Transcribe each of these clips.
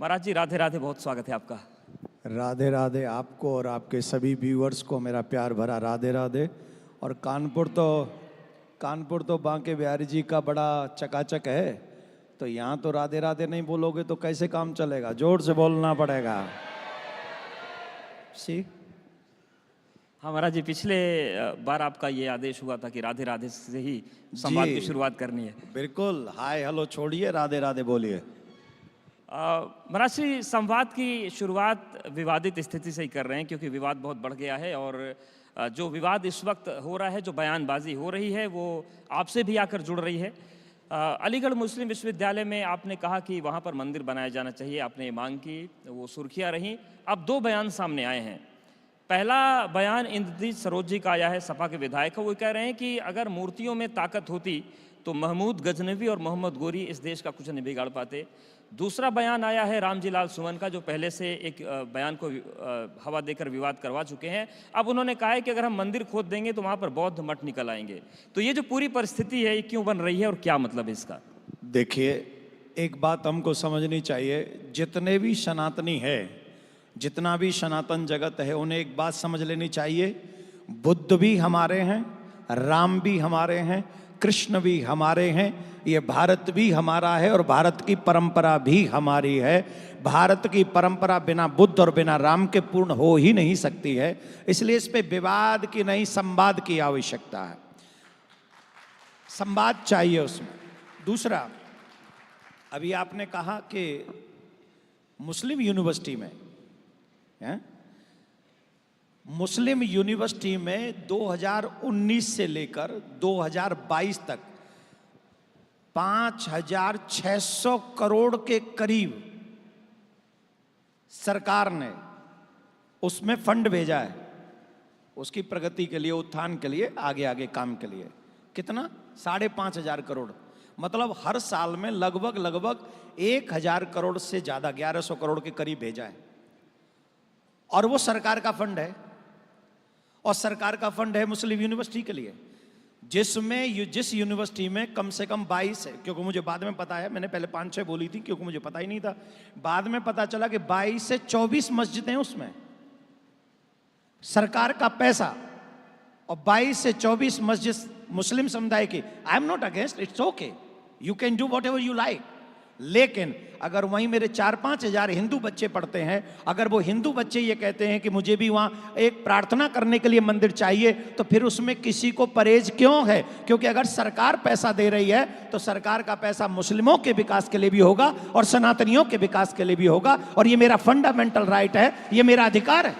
महाराज जी राधे राधे, बहुत स्वागत है आपका। राधे राधे आपको और आपके सभी व्यूअर्स को मेरा प्यार भरा राधे राधे। और कानपुर तो बांके बिहारी जी का बड़ा चकाचक है, तो यहाँ तो राधे राधे नहीं बोलोगे तो कैसे काम चलेगा, जोर से बोलना पड़ेगा। सी हाँ महाराज जी, पिछले बार आपका ये आदेश हुआ था कि राधे राधे से ही संवाद की शुरुआत करनी है। बिल्कुल, हाय हेलो छोड़िए, राधे राधे बोलिए। महाराज जी, संवाद की शुरुआत विवादित स्थिति से ही कर रहे हैं, क्योंकि विवाद बहुत बढ़ गया है और जो विवाद इस वक्त हो रहा है, जो बयानबाजी हो रही है, वो आपसे भी आकर जुड़ रही है। अलीगढ़ मुस्लिम विश्वविद्यालय में आपने कहा कि वहाँ पर मंदिर बनाया जाना चाहिए, आपने मांग की, वो सुर्खियाँ रहीं। अब दो बयान सामने आए हैं। पहला बयान इंद्रजीत सरोज जी का आया है, सपा के विधायक, वो कह रहे हैं कि अगर मूर्तियों में ताकत होती तो महमूद गजनवी और मोहम्मद गोरी इस देश का कुछ नहीं बिगाड़ पाते। दूसरा बयान आया है रामजी लाल सुमन का, जो पहले से एक बयान को हवा देकर विवाद करवा चुके हैं। अब उन्होंने कहा है कि अगर हम मंदिर खोद देंगे तो वहाँ पर बौद्ध मठ निकल आएंगे। तो ये जो पूरी परिस्थिति है, ये क्यों बन रही है और क्या मतलब है इसका? देखिए, एक बात हमको समझनी चाहिए, जितने भी सनातनी है, जितना भी सनातन जगत है, उन्हें एक बात समझ लेनी चाहिए, बुद्ध भी हमारे हैं, राम भी हमारे हैं, कृष्ण भी हमारे हैं, ये भारत भी हमारा है और भारत की परंपरा भी हमारी है। भारत की परंपरा बिना बुद्ध और बिना राम के पूर्ण हो ही नहीं सकती है। इसलिए इस पे विवाद की नहीं, संवाद की आवश्यकता है। संवाद चाहिए उसमें। दूसरा, अभी आपने कहा कि मुस्लिम यूनिवर्सिटी में मुस्लिम यूनिवर्सिटी में 2019 से लेकर 2022 तक 5,600 करोड़ के करीब सरकार ने उसमें फंड भेजा है, उसकी प्रगति के लिए, उत्थान के लिए, आगे आगे काम के लिए। कितना? 5,500 करोड़। मतलब हर साल में लगभग 1,000 करोड़ से ज्यादा, 1,100 करोड़ के करीब भेजा है। और वो सरकार का फंड है, और सरकार का फंड है मुस्लिम यूनिवर्सिटी के लिए, जिस यूनिवर्सिटी में कम से कम 22 है, क्योंकि मुझे बाद में पता है, मैंने पहले 5-6 बोली थी क्योंकि मुझे पता ही नहीं था, बाद में पता चला कि 22 से 24 मस्जिदें उसमें, सरकार का पैसा, और 22 से 24 मस्जिद मुस्लिम समुदाय की। I am not against, it's okay, you can do what ever you like. लेकिन अगर वहीं मेरे 4-5 हजार हिंदू बच्चे पढ़ते हैं, अगर वो हिंदू बच्चे ये कहते हैं कि मुझे भी वहाँ एक प्रार्थना करने के लिए मंदिर चाहिए, तो फिर उसमें किसी को परहेज क्यों है? क्योंकि अगर सरकार पैसा दे रही है तो सरकार का पैसा मुस्लिमों के विकास के लिए भी होगा और सनातनियों के विकास के लिए भी होगा, और ये मेरा फंडामेंटल राइट है, ये मेरा अधिकार है।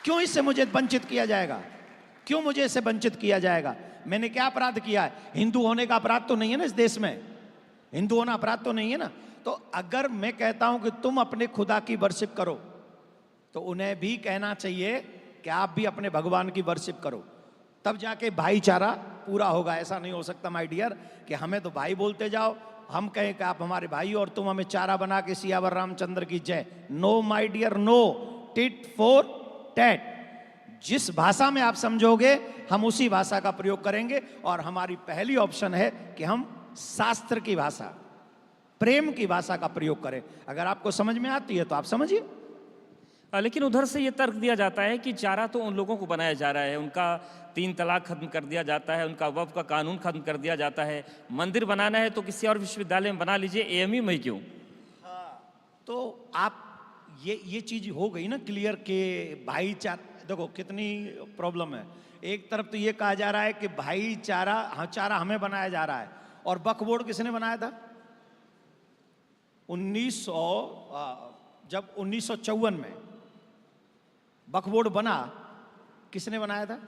क्यों इससे मुझे वंचित किया जाएगा? क्यों मुझे इससे वंचित किया जाएगा? मैंने क्या अपराध किया है? हिंदू होने का अपराध तो नहीं है ना इस देश में, हिंदू होना अपराध तो नहीं है ना। तो अगर मैं कहता हूं कि तुम अपने खुदा की वर्शिप करो, तो उन्हें भी कहना चाहिए कि आप भी अपने भगवान की वर्शिप करो, तब जाके भाईचारा पूरा होगा। ऐसा नहीं हो सकता माय डियर कि हमें तो भाई बोलते जाओ, हम कहें कि आप हमारे भाई और तुम हमें चारा बना के सियावर रामचंद्र की जय। No my dear, no, tit for tat. जिस भाषा में आप समझोगे हम उसी भाषा का प्रयोग करेंगे, और हमारी पहली ऑप्शन है कि हम शास्त्र की भाषा, प्रेम की भाषा का प्रयोग करें। अगर आपको समझ में आती है तो आप समझिए। लेकिन उधर से ये तर्क दिया जाता है कि चारा तो उन लोगों को बनाया जा रहा है, उनका 3 तलाक खत्म कर दिया जाता है, उनका वक्फ का कानून खत्म कर दिया जाता है। मंदिर बनाना है तो किसी और विश्वविद्यालय में बना लीजिए, एएमयू में क्यों? हाँ, तो आप ये चीज हो गई ना क्लियर के भाईचारा। देखो कितनी प्रॉब्लम है। एक तरफ तो ये कहा जा रहा है कि भाईचारा, हाँ, चारा हमें बनाया जा रहा है, और वक्फ बोर्ड किसने बनाया था? 1954 में वक्फ बोर्ड बना, किसने बनाया था?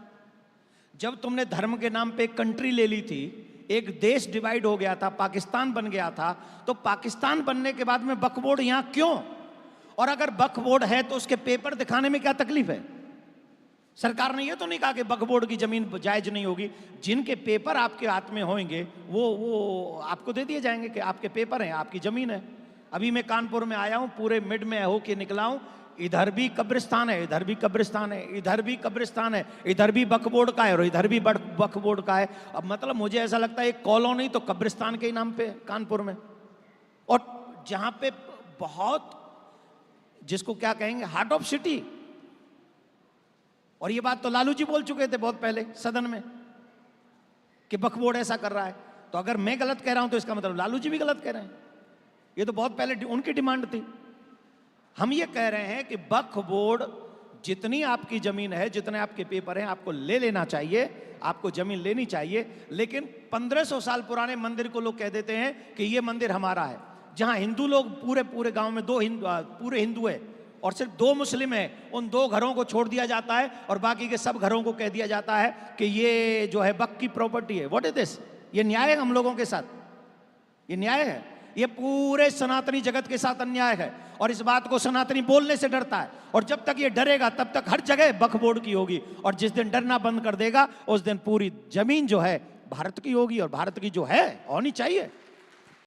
जब तुमने धर्म के नाम पे एक कंट्री ले ली थी, एक देश डिवाइड हो गया था, पाकिस्तान बन गया था, तो पाकिस्तान बनने के बाद में वक्फ बोर्ड यहां क्यों? और अगर वक्फ बोर्ड है तो उसके पेपर दिखाने में क्या तकलीफ है? सरकार ने ये तो नहीं कहा कि वक्फ बोर्ड की जमीन जायज नहीं होगी। जिनके पेपर आपके हाथ में होंगे वो आपको दे दिए जाएंगे कि आपके पेपर हैं, आपकी जमीन है। अभी मैं कानपुर में आया हूं, पूरे मिड में होके निकला हूं, इधर भी कब्रिस्तान है, इधर भी कब्रिस्तान है, इधर भी कब्रिस्तान है, इधर भी वक्फ बोर्ड का है और इधर भी वक्फ बोर्ड का है। अब मतलब मुझे ऐसा लगता है एक कॉलोनी तो कब्रिस्तान के ही नाम पे कानपुर में, और जहां पे बहुत, जिसको क्या कहेंगे, हार्ट ऑफ सिटी। और ये बात तो लालू जी बोल चुके थे बहुत पहले सदन में कि वक्फ बोर्ड ऐसा कर रहा है। तो अगर मैं गलत कह रहा हूं तो इसका मतलब लालू जी भी गलत कह रहे हैं। ये तो बहुत पहले उनकी डिमांड थी। हम ये कह रहे हैं कि वक्फ बोर्ड, जितनी आपकी जमीन है, जितने आपके पेपर हैं, आपको ले लेना चाहिए, आपको जमीन लेनी चाहिए। लेकिन 1500 साल पुराने मंदिर को लोग कह देते हैं कि ये मंदिर हमारा है, जहां हिंदू लोग पूरे गांव में पूरे हिंदू है और सिर्फ 2 मुस्लिम है। उन 2 घरों को छोड़ दिया जाता है और बाकी के सब घरों को कह दिया जाता है कि ये जो है वक्फ की प्रॉपर्टी है। What is this? ये न्याय है हम लोगों के साथ? ये न्याय है? ये पूरे सनातनी जगत के साथ अन्याय है। और इस बात को सनातनी बोलने से डरता है। और जब तक ये डरेगा तब तक हर जगह वक्फ बोर्ड की होगी। और जिस दिन डरना बंद कर देगा उस दिन पूरी जमीन जो है भारत की होगी, और भारत की जो है होनी चाहिए।